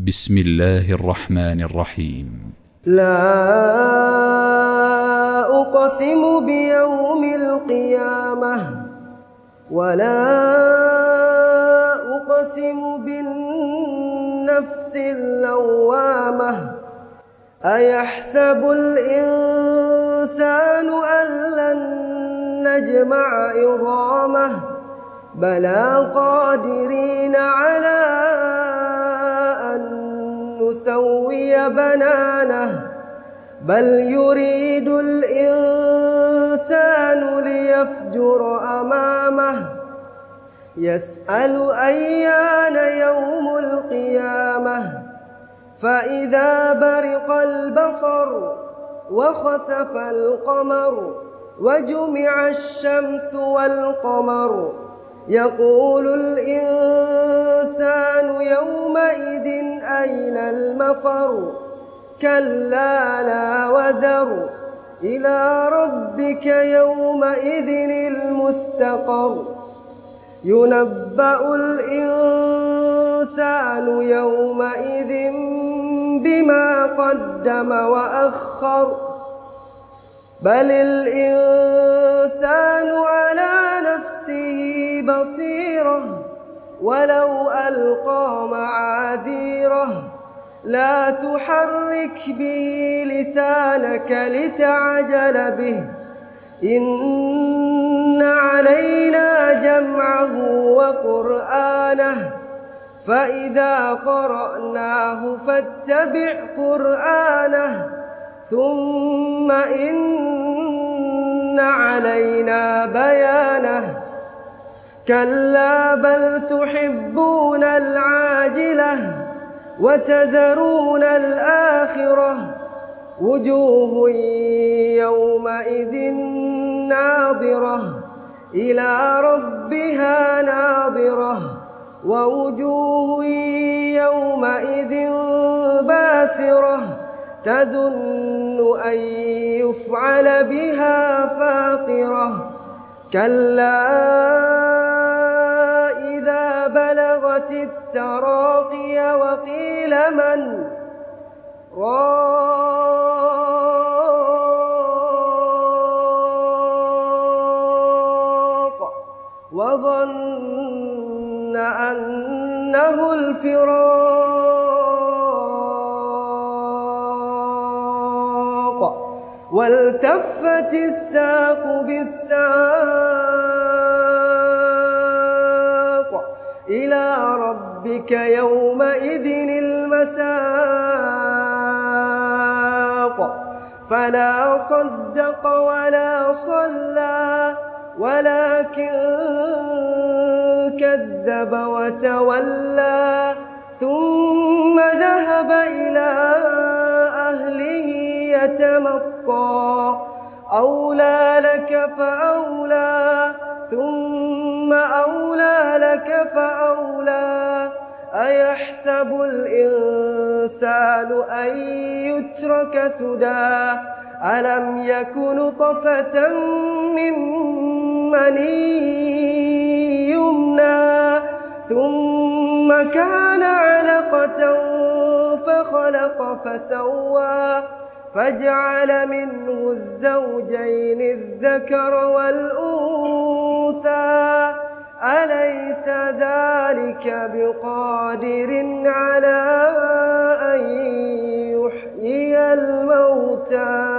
بسم الله الرحمن الرحيم. لا أقسم بيوم القيامة ولا أقسم بالنفس اللوامة. أيحسب الإنسان أن لن نجمع عظامه بلى قادرين على أن نسوي بنانه بل يريد الإنسان ليفجر أمامه يسأل أيان يوم القيامة فإذا برق البصر وخسف القمر وجمع الشمس والقمر يقول الإنسان يومئذ أين المفر كلا لا وزر إلى ربك يومئذ المستقر ينبأ الإنسان يومئذ بما قدم وأخر بل الإنسان على نفسه بصيرة ولو ألقى معاذيره لا تحرك به لسانك لتعجل به إن علينا جمعه وقرآنه فإذا قرأناه فاتبع قرآنه ثم إن علينا بيانه كلا بل تحبون العاجلة وتذرون الآخرة وجوه يومئذ ناظرة إلى ربها ناظرة ووجوه يومئذ باسرة تظن أن يفعل بها فاقرة كلا إذا بلغت التراقي وقيل من راق وظن أنه الفراق والتفت الساق بالساق إلى ربك يومئذ المساق فلا صدق ولا صلى ولكن كذب وتولى ثم ذهب إلى أهله يتمطى أولى لك فأولى ثم أولى لك فأولى أيحسب الإنسان أن يترك سدى ألم يك نطفة من مني يمنى ثم كان علقة فخلق فسوى فجعل منه الزوجين الذكر والأنثى أليس ذلك بقادر على أن يحيي الموتى